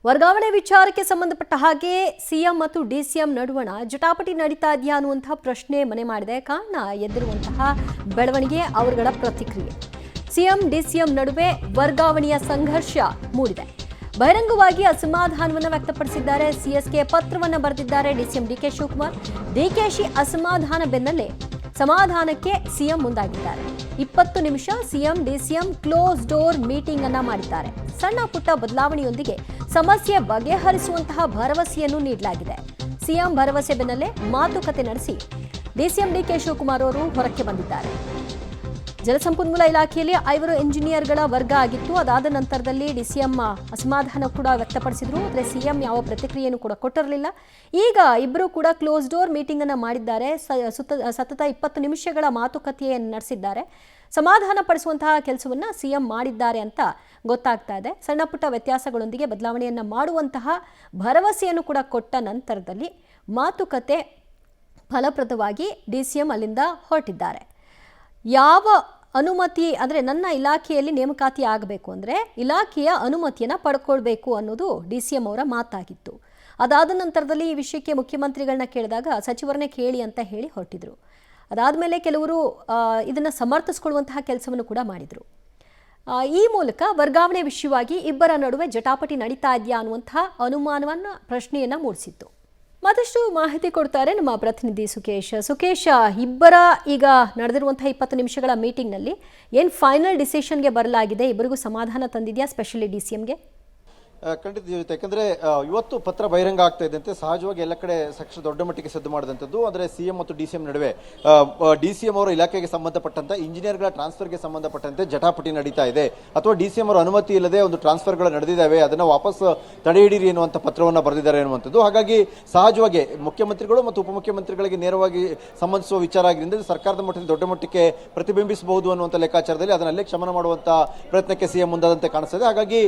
ವರ್ಗಾವಣೆ ವಿಚಾರಕ್ಕೆ ಸಂಬಂಧಪಟ್ಟ ಹಾಗೆ ಸಿಎಂ ಮತ್ತು ಡಿಸಿಎಂ ನಡುವಣ ಜಟಾಪಟಿ ನಡೀತಾ ಇದೆಯಾ ಅನ್ನುವಂತಹ ಪ್ರಶ್ನೆ ಮನೆ ಮಾಡಿದೆ. ಕಾರಣ ಎದ್ದಿರುವಂತಹ ಬೆಳವಣಿಗೆ, ಅವರುಗಳ ಪ್ರತಿಕ್ರಿಯೆ. ಸಿಎಂ ಡಿಸಿಎಂ ನಡುವೆ ವರ್ಗಾವಣೆಯ ಸಂಘರ್ಷ ಮೂಡಿದೆ. ಬಹಿರಂಗವಾಗಿ ಅಸಮಾಧಾನವನ್ನು ವ್ಯಕ್ತಪಡಿಸಿದ್ದಾರೆ. ಸಿಎಸ್ಗೆ ಪತ್ರವನ್ನು ಬರೆದಿದ್ದಾರೆ ಡಿಸಿಎಂ ಡಿಕೆ ಶಿವಕುಮಾರ್. ಡಿಕೆಶಿ ಅಸಮಾಧಾನ ಬೆನ್ನಲ್ಲೇ ಸಮಾಧಾನಕ್ಕೆ ಸಿಎಂ ಮುಂದಾಗಿದ್ದಾರೆ. 20 ನಿಮಿಷ CM DCM close door meeting ಅನ್ನ ಮಾಡಿದ್ದಾರೆ. ಸಣ್ಣ ಪುಟ್ಟ ಬದಲಾವಣೆಯೊಂದಿಗೆ ಸಮಸ್ಯೆ ಬಗೆಹರಿಸುವಂತಹ ಭರವಸೆಯನ್ನು ನೀಡಲಾಗಿದೆ. ಸಿಎಂ ಭರವಸೆ ಬೆನ್ನಲ್ಲೇ ಮಾತುಕತೆ ನಡೆಸಿ ಡಿಸಿಎಂ ಡಿಕೆ ಶಿವಕುಮಾರ್ ಅವರು ಹೊರಕ್ಕೆ ಬಂದಿದ್ದಾರೆ. ಜಲಸಂಪನ್ಮೂಲ ಇಲಾಖೆಯಲ್ಲಿ 5 ಇಂಜಿನಿಯರ್ಗಳ ವರ್ಗ ಆಗಿತ್ತು. ಅದಾದ ನಂತರದಲ್ಲಿ ಡಿಸಿಎಂ ಅಸಮಾಧಾನ ಕೂಡ ವ್ಯಕ್ತಪಡಿಸಿದ್ರು. ಆದರೆ ಸಿಎಂ ಯಾವ ಪ್ರತಿಕ್ರಿಯೆಯನ್ನು ಕೂಡ ಕೊಟ್ಟಿರಲಿಲ್ಲ. ಈಗ ಇಬ್ಬರು ಕೂಡ ಕ್ಲೋಸ್ ಡೋರ್ ಮೀಟಿಂಗ್ ಅನ್ನು ಮಾಡಿದ್ದಾರೆ. ಸತತ 20 ನಿಮಿಷಗಳ ಮಾತುಕತೆಯನ್ನು ನಡೆಸಿದ್ದಾರೆ. ಸಮಾಧಾನ ಪಡಿಸುವಂತಹ ಕೆಲಸವನ್ನ ಸಿಎಂ ಮಾಡಿದ್ದಾರೆ ಅಂತ ಗೊತ್ತಾಗ್ತಾ ಇದೆ. ಸಣ್ಣ ಪುಟ್ಟ ವ್ಯತ್ಯಾಸಗಳೊಂದಿಗೆ ಬದಲಾವಣೆಯನ್ನು ಮಾಡುವಂತಹ ಭರವಸೆಯನ್ನು ಕೂಡ ಕೊಟ್ಟ ನಂತರದಲ್ಲಿ ಮಾತುಕತೆ ಫಲಪ್ರದವಾಗಿ ಡಿಸಿಎಂ ಅಲ್ಲಿಂದ ಹೊರಟಿದ್ದಾರೆ. ಯಾವ ಅನುಮತಿ ಅಂದರೆ ನನ್ನ ಇಲಾಖೆಯಲ್ಲಿ ನೇಮಕಾತಿ ಆಗಬೇಕು ಅಂದರೆ ಇಲಾಖೆಯ ಅನುಮತಿಯನ್ನು ಪಡ್ಕೊಳ್ಬೇಕು ಅನ್ನೋದು ಡಿಸಿಎಂ ಅವರ ಮಾತಾಗಿತ್ತು. ಅದಾದ ನಂತರದಲ್ಲಿ ಈ ವಿಷಯಕ್ಕೆ ಮುಖ್ಯಮಂತ್ರಿಗಳನ್ನ ಕೇಳಿದಾಗ ಸಚಿವರನ್ನೇ ಕೇಳಿ ಅಂತ ಹೇಳಿ ಹೊರಟಿದ್ರು. ಅದಾದಮೇಲೆ ಕೆಲವರು ಇದನ್ನು ಸಮರ್ಥಿಸ್ಕೊಳ್ಳುವಂತಹ ಕೆಲಸವನ್ನು ಕೂಡ ಮಾಡಿದರು. ಈ ಮೂಲಕ ವರ್ಗಾವಣೆ ವಿಷಯವಾಗಿ ಇಬ್ಬರ ನಡುವೆ ಜಟಾಪಟಿ ನಡೀತಾ ಇದೆಯಾ ಅನ್ನುವಂತಹ ಅನುಮಾನವನ್ನು ಪ್ರಶ್ನೆಯನ್ನು ಮೂಡಿಸಿತ್ತು. ಮತ್ತಷ್ಟು ಮಾಹಿತಿ ಕೊಡ್ತಾರೆ ನಮ್ಮ ಪ್ರತಿನಿಧಿ ಸುಕೇಶ್. ಇಬ್ಬರ ಈಗ ನಡೆದಿರುವಂತಹ 20 ನಿಮಿಷಗಳ ಮೀಟಿಂಗ್ನಲ್ಲಿ ಏನು ಫೈನಲ್ ಡಿಸಿಷನ್ಗೆ ಬರಲಾಗಿದೆ? ಇಬ್ಬರಿಗೂ ಸಮಾಧಾನ ತಂದಿದೆಯಾ, ಸ್ಪೆಷಲಿ ಡಿಸಿಎಂಗೆ? ಖಂಡಿತ ಜೊತೆ, ಯಾಕಂದ್ರೆ ಇವತ್ತು ಪತ್ರ ಬಹಿರಂಗ ಆಗ್ತಾ ಇದ್ದಂತೆ ಸಹಜವಾಗಿ ಎಲ್ಲ ಕಡೆ ಸಾಕಷ್ಟು ದೊಡ್ಡ ಮಟ್ಟಿಗೆ ಸದ್ದು ಮಾಡಿದಂಥದ್ದು. ಅಂದರೆ ಸಿಎಂ ಮತ್ತು ಡಿಸಿಎಂ ನಡುವೆ ಡಿಸಿಎಂ ಅವರ ಇಲಾಖೆಗೆ ಸಂಬಂಧಪಟ್ಟಂತೆ ಇಂಜಿನಿಯರ್ಗಳ ಟ್ರಾನ್ಸ್ಫರ್ಗೆ ಸಂಬಂಧಪಟ್ಟಂತೆ ಜಟಾಪಟಿ ನಡೀತಾ ಇದೆ, ಅಥವಾ ಡಿಸಿಎಂ ಅವರ ಅನುಮತಿ ಇಲ್ಲದೆ ಒಂದು ಟ್ರಾನ್ಸ್ಫರ್ಗಳು ನಡೆದಿದ್ದಾವೆ, ಅದನ್ನು ವಾಪಸ್ ತಡೆ ಹಿಡೀರಿ ಎನ್ನುವಂಥ ಪತ್ರವನ್ನು ಬರೆದಿದ್ದಾರೆ ಎನ್ನುವಂಥದ್ದು. ಹಾಗಾಗಿ ಸಹಜವಾಗಿ ಮುಖ್ಯಮಂತ್ರಿಗಳು ಮತ್ತು ಉಪಮುಖ್ಯಮಂತ್ರಿಗಳಿಗೆ ನೇರವಾಗಿ ಸಂಬಂಧಿಸುವ ವಿಚಾರ ಆಗಿದ್ದರಿಂದ ಸರ್ಕಾರದ ಮಟ್ಟದಲ್ಲಿ ದೊಡ್ಡ ಮಟ್ಟಕ್ಕೆ ಪ್ರತಿಬಿಂಬಿಸಬಹುದು ಅನ್ನುವಂಥ ಲೆಕ್ಕಾಚಾರದಲ್ಲಿ ಅದನ್ನಲ್ಲೇ ಕ್ಷಮನ ಮಾಡುವಂಥ ಪ್ರಯತ್ನಕ್ಕೆ ಸಿಎಂ ಮುಂದಾದಂತೆ ಕಾಣಿಸ್ತದೆ. ಹಾಗಾಗಿ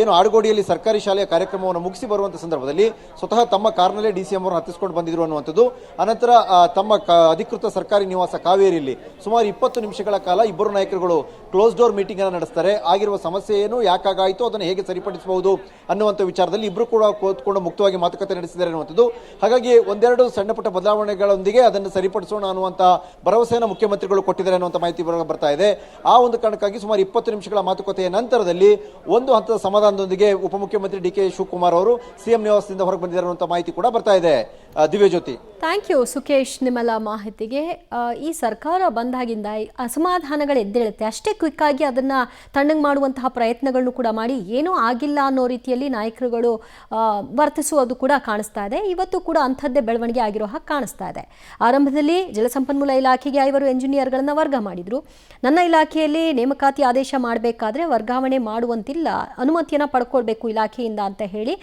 ಏನು ಆಡುಗೋಡಿ ಸರ್ಕಾರಿ ಶಾಲೆಯ ಕಾರ್ಯಕ್ರಮವನ್ನು ಮುಗಿಸಿ ಬರುವಂತಹ ಸಂದರ್ಭದಲ್ಲಿ ಸ್ವತಃ ತಮ್ಮ ಕಾರ್ನಲ್ಲೇ ಡಿಸಿಎಂ ಅವರು ಹತ್ತಿಸ್ಕೊಂಡು ಬಂದಿದ್ರು ಅನ್ನುವಂಥದ್ದು. ಅನಂತರ ತಮ್ಮ ಅಧಿಕೃತ ಸರ್ಕಾರಿ ನಿವಾಸ ಕಾವೇರಿಯಲ್ಲಿ ಸುಮಾರು 20 ನಿಮಿಷಗಳ ಕಾಲ ಇಬ್ಬರು ನಾಯಕರುಗಳು ಕ್ಲೋಸ್ ಡೋರ್ ಮೀಟಿಂಗ್ ಅನ್ನು ನಡೆಸ್ತಾರೆ. ಆಗಿರುವ ಸಮಸ್ಯೆ ಏನು, ಯಾಕಾಗಾಯಿತು, ಅದನ್ನು ಹೇಗೆ ಸರಿಪಡಿಸಬಹುದು ಅನ್ನುವಂಥ ವಿಚಾರದಲ್ಲಿ ಇಬ್ಬರು ಕೂಡ ಕೂತ್ಕೊಂಡು ಮುಕ್ತವಾಗಿ ಮಾತುಕತೆ ನಡೆಸಿದ್ದಾರೆ ಅನ್ನುವಂಥದ್ದು. ಹಾಗಾಗಿ ಒಂದೆರಡು ಸಣ್ಣ ಪುಟ್ಟ ಬದಲಾವಣೆಗಳೊಂದಿಗೆ ಅದನ್ನು ಸರಿಪಡಿಸೋಣ ಅನ್ನುವಂಥ ಭರವಸೆಯನ್ನು ಮುಖ್ಯಮಂತ್ರಿಗಳು ಕೊಟ್ಟಿದ್ದಾರೆ ಅನ್ನುವಂಥ ಮಾಹಿತಿ ಬರ್ತಾ ಇದೆ. ಆ ಒಂದು ಕಾರಣಕ್ಕಾಗಿ ಸುಮಾರು 20 ನಿಮಿಷಗಳ ಮಾತುಕತೆಯ ನಂತರದಲ್ಲಿ ಒಂದು ಹಂತದ ಸಮಾಧಾನದೊಂದಿಗೆ ಉಪಮುಖ್ಯಮಂತ್ರಿ ಡಿಕೆ ಶಿವಕುಮಾರ್ ಅವರು ಸಿಎಂ ನಿವಾಸದಿಂದ ಹೊರಗೆ ಬಂದಿದ್ದಾರೆ ಅನ್ನುವಂಥ ಮಾಹಿತಿ ಕೂಡ ಬರ್ತಾ ಇದೆ. ದಿವ್ಯಜ್ಯೋತಿ, ಥ್ಯಾಂಕ್ ಯು ಸುಕೇಶ್ ನಿಮ್ಮೆಲ್ಲ ಮಾಹಿತಿಗೆ. ಈ ಸರ್ಕಾರ ಬಂದಾಗಿಂದ ಅಸಮಾಧಾನಗಳು ಎದ್ದೇಳುತ್ತೆ. ಅಷ್ಟೇ ಕ್ವಿಕ್ ಆಗಿ ಅದನ್ನ ತಣ್ಣಗೆ ಮಾಡುವಂತಹ ಪ್ರಯತ್ನಗಳನ್ನು ಕೂಡ ಮಾಡಿ ಏನೂ ಆಗಿಲ್ಲ ಅನ್ನೋ ರೀತಿಯಲ್ಲಿ ನಾಯಕರುಗಳು ವರ್ತಿಸುವುದು ಕೂಡ ಕಾಣಿಸ್ತಾ ಇದೆ. ಇವತ್ತು ಕೂಡ ಅಂಥದ್ದೇ ಬೆಳವಣಿಗೆ ಆಗಿರೋ ಹಾಗೆ ಕಾಣಿಸ್ತಾ ಇದೆ. ಆರಂಭದಲ್ಲಿ ಜಲಸಂಪನ್ಮೂಲ ಇಲಾಖೆಗೆ 5 ಇಂಜಿನಿಯರ್ಗಳನ್ನ ವರ್ಗ ಮಾಡಿದ್ರು. ನನ್ನ ಇಲಾಖೆಯಲ್ಲಿ ನೇಮಕಾತಿ ಆದೇಶ ಮಾಡಬೇಕಾದ್ರೆ ವರ್ಗಾವಣೆ ಮಾಡುವಂತಿಲ್ಲ, ಅನುಮತಿಯನ್ನು ಪಡ್ಕೊಳ್ಬೇಕು ಇಲಾಖೆಯಿಂದ ಅಂತ ಹೇಳಿ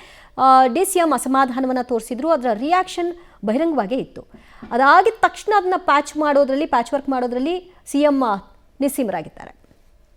ಡಿಸಿಎಂ ಅಸಮಾಧಾನವನ್ನು ತೋರಿಸಿದ್ರು. ಅದರ ರಿಯಾಕ್ಷನ್ ಬಹಿರಂಗವಾಗೇ ಇತ್ತು. ಅದಾಗಿದ ತಕ್ಷಣ ಅದನ್ನ ಪ್ಯಾಚ್ ವರ್ಕ್ ಮಾಡೋದ್ರಲ್ಲಿ ಸಿಎಂ ನಿಸ್ಸೀಮರಾಗಿದ್ದಾರೆ.